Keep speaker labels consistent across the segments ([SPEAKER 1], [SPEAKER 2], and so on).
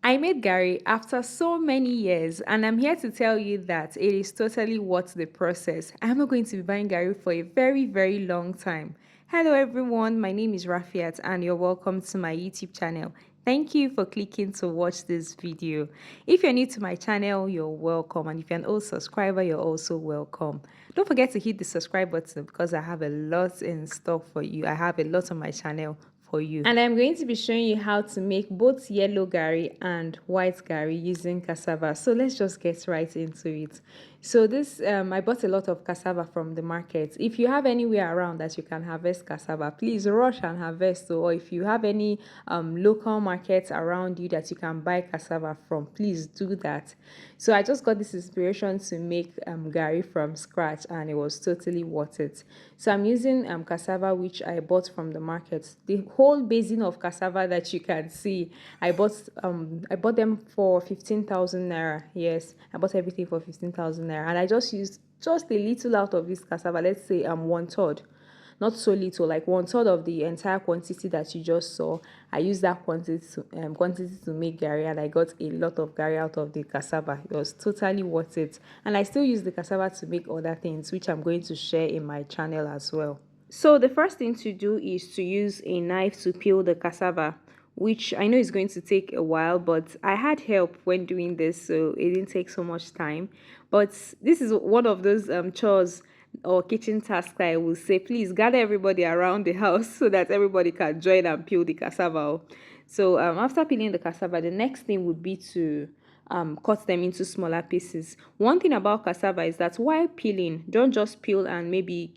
[SPEAKER 1] I made garri after so many years, and I'm here to tell you that it is totally worth the process. I'm not going to be buying garri for a very, very long time. Hello, everyone. My name is Rafiat, and you're welcome to my YouTube channel. Thank you for clicking to watch this video. If you're new to my channel, you're welcome, and if you're an old subscriber, you're also welcome. Don't forget to hit the subscribe button because I have a lot in store for you. I have a lot on my channel for you, and I'm going to be showing you how to make both yellow garri and white garri using cassava. So let's just get right into it. So this I bought a lot of cassava from the market. If you have anywhere around that you can harvest cassava, please rush and harvest. Or if you have any local markets around you that you can buy cassava from, please do that. So I just got this inspiration to make garri from scratch, and it was totally worth it. So I'm using cassava which I bought from the market. The whole basin of cassava that you can see, I bought them for 15,000 naira. Yes, I bought everything for 15,000 naira, and I just used just a little out of this cassava. Let's say one third, not so little, like one third of the entire quantity that you just saw. I used that quantity to make garri, and I got a lot of garri out of the cassava. It was totally worth it, and I still use the cassava to make other things which I'm going to share in my channel as well. So the first thing to do is to use a knife to peel the cassava, which I know is going to take a while, but I had help when doing this, so it didn't take so much time. But this is one of those chores or kitchen tasks I will say, please gather everybody around the house so that everybody can join and peel the cassava. So after peeling the cassava, the next thing would be to cut them into smaller pieces. One thing about cassava is that while peeling, don't just peel and maybe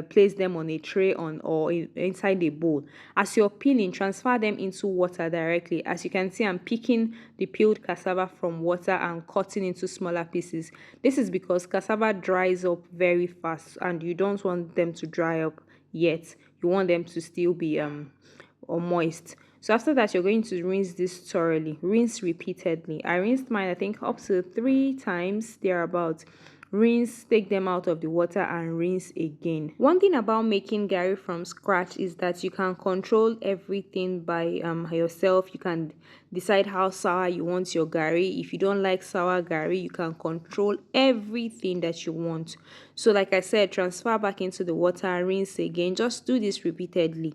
[SPEAKER 1] place them on a tray or inside a bowl. As you're peeling, transfer them into water directly. As you can see, I'm picking the peeled cassava from water and cutting into smaller pieces. This is because cassava dries up very fast, and you don't want them to dry up yet. You want them to still be or moist. So after that, you're going to rinse this thoroughly. Rinse repeatedly. I rinsed mine, I think, up to 3 times thereabout. Rinse, take them out of the water, and rinse again. One thing about making garri from scratch is that you can control everything by yourself. You can decide how sour you want your garri. If you don't like sour garri, you can control everything that you want. So like I said, transfer back into the water, rinse again. Just do this repeatedly.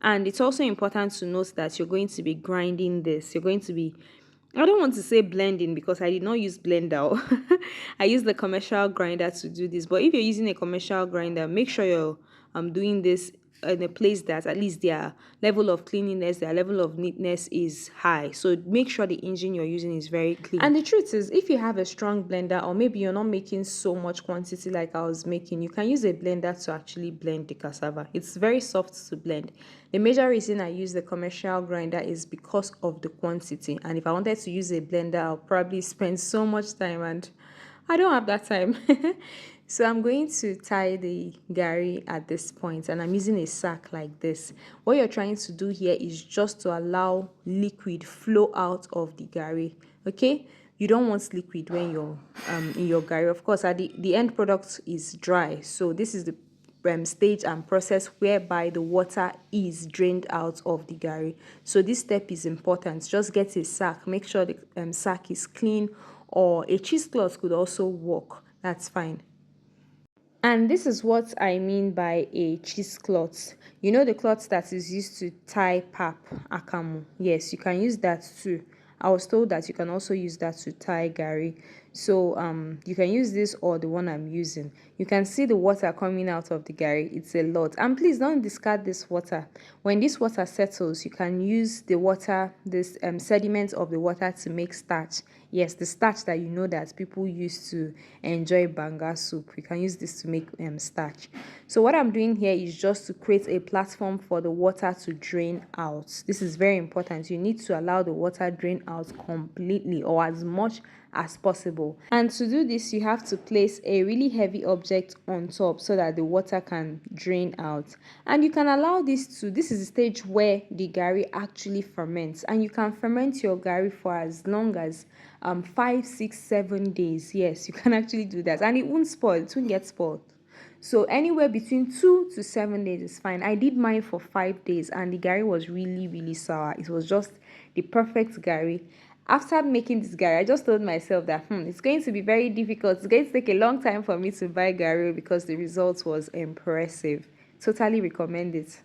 [SPEAKER 1] And it's also important to note that you're going to be grinding this. You're going to be, I don't want to say blending because I did not use blender. I used the commercial grinder to do this. But if you're using a commercial grinder, make sure you're doing this in a place that at least their level of cleanliness, their level of neatness is high. So make sure the engine you're using is very clean. And the truth is, if you have a strong blender, or maybe you're not making so much quantity like I was making, you can use a blender to actually blend the cassava. It's very soft to blend. The major reason I use the commercial grinder is because of the quantity. And if I wanted to use a blender, I'll probably spend so much time, and I don't have that time. So I'm going to tie the garri at this point, and I'm using a sack like this. What you're trying to do here is just to allow liquid flow out of the garri. Okay, you don't want liquid when you're in your garri. Of course, at the end product is dry, so this is the stage and process whereby the water is drained out of the garri. So this step is important. Just get a sack, make sure the sack is clean, or a cheesecloth could also work. That's fine. And this is what I mean by a cheesecloth. You know, the cloth that is used to tie pap, akamu. Yes, you can use that too. I was told that you can also use that to tie garri. So you can use this or the one I'm using. You can see the water coming out of the garri. It's a lot. And please don't discard this water. When this water settles, you can use the water, this sediment of the water, to make starch. Yes, the starch that you know that people use to enjoy banga soup. You can use this to make starch. So what I'm doing here is just to create a platform for the water to drain out. This is very important. You need to allow the water drain out completely, or as much as possible. And to do this, you have to place a really heavy object on top so that the water can drain out. And you can allow this is the stage where the garri actually ferments, and you can ferment your garri for as long as 5, 6, 7 days. Yes, you can actually do that, and it won't spoil. It won't get spoiled. So anywhere between 2 to 7 days is fine. I did mine for 5 days, and the garri was really, really sour. It was just the perfect garri. After making this garri, I just told myself that it's going to be very difficult. It's going to take a long time for me to buy garri because the result was impressive. Totally recommend it.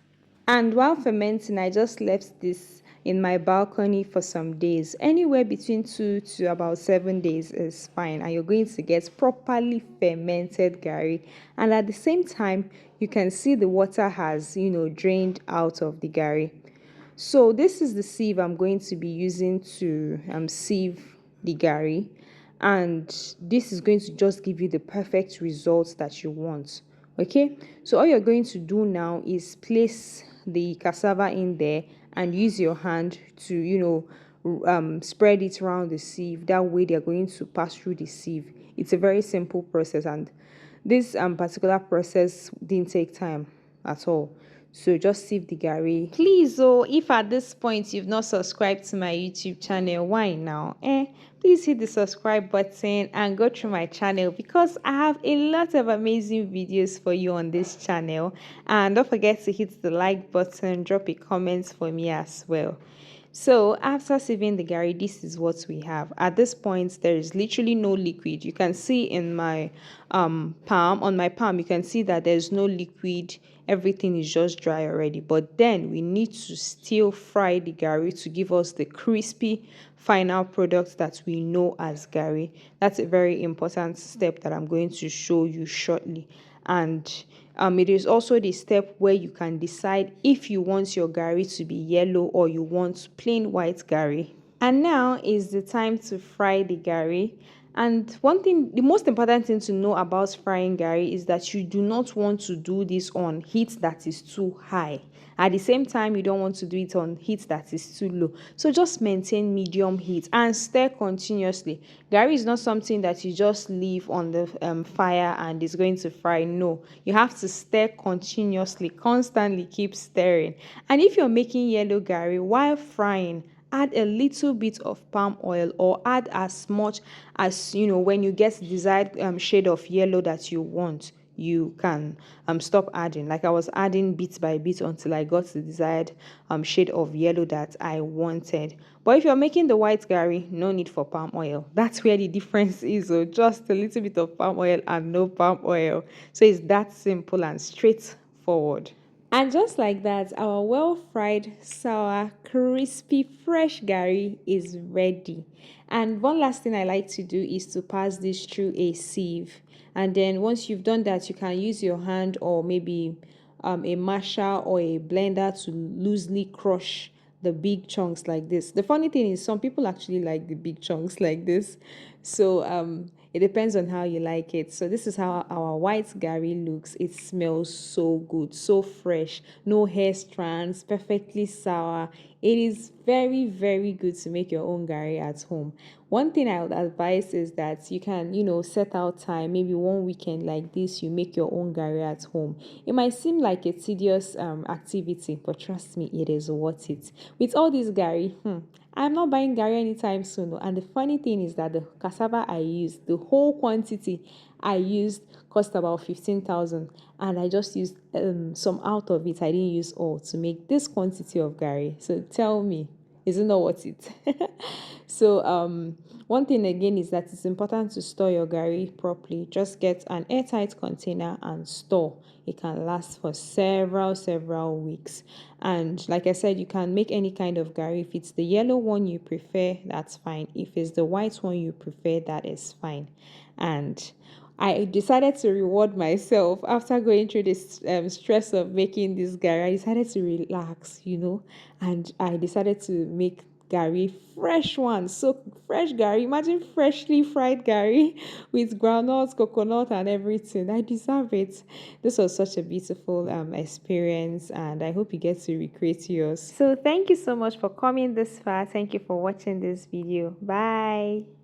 [SPEAKER 1] And while fermenting, I just left this in my balcony for some days. Anywhere between 2 to about 7 days is fine. And you're going to get properly fermented garri. And at the same time, you can see the water has, drained out of the garri. So this is the sieve I'm going to be using to sieve the garri, and this is going to just give you the perfect results that you want. Okay, so all you're going to do now is place the cassava in there and use your hand to spread it around the sieve. That way they're going to pass through the sieve. It's a very simple process, and this particular process didn't take time at all. So just sieve the garri. Please, if at this point you've not subscribed to my YouTube channel, why now? Please hit the subscribe button and go through my channel, because I have a lot of amazing videos for you on this channel. And don't forget to hit the like button, drop a comment for me as well. So after sieving the garri, this is what we have. At this point, there is literally no liquid. You can see in my palm, on my palm, you can see that there's no liquid. Everything is just dry already. But then we need to still fry the garri to give us the crispy final product that we know as garri. That's a very important step that I'm going to show you shortly. And it is also the step where you can decide if you want your garri to be yellow or you want plain white garri. And now is the time to fry the garri. And one thing, the most important thing to know about frying garri is that you do not want to do this on heat that is too high. At the same time, you don't want to do it on heat that is too low. So just maintain medium heat and stir continuously. Garri is not something that you just leave on the fire and it's going to fry. No, you have to stir continuously, constantly keep stirring. And if you're making yellow garri while frying, add a little bit of palm oil, or add as much as when you get the desired shade of yellow that you want. You can stop adding. Like I was adding bit by bit until I got the desired shade of yellow that I wanted. But if you're making the white garri, no need for palm oil. That's where the difference is. So just a little bit of palm oil and no palm oil. So it's that simple and straightforward. And just like that, our well-fried, sour, crispy, fresh garri is ready. And one last thing I like to do is to pass this through a sieve. And then once you've done that, you can use your hand or maybe a masher or a blender to loosely crush the big chunks like this. The funny thing is some people actually like the big chunks like this. So it depends on how you like it. So this is how our white garri looks. It smells so good, so fresh, no hair strands, perfectly sour. It is very, very good to make your own garri at home. One thing I would advise is that you can, set out time, maybe one weekend like this, you make your own garri at home. It might seem like a tedious activity, but trust me, it is worth it. With all this garri, I'm not buying garri anytime soon. And the funny thing is that the cassava I used, the whole quantity I used cost about 15,000, and I just used some out of it. I didn't use all to make this quantity of garri. So tell me, is it not worth it? So one thing again is that it's important to store your garri properly. Just get an airtight container and store. It can last for several weeks. And like I said, you can make any kind of garri. If it's the yellow one you prefer, that's fine. If it's the white one you prefer, that is fine. And I decided to reward myself after going through this stress of making this garri. I decided to relax, and I decided to make garri, fresh one. So fresh garri, imagine freshly fried garri with groundnuts, coconut, and everything. I deserve it. This was such a beautiful experience, and I hope you get to recreate yours. So thank you so much for coming this far. Thank you for watching this video. Bye.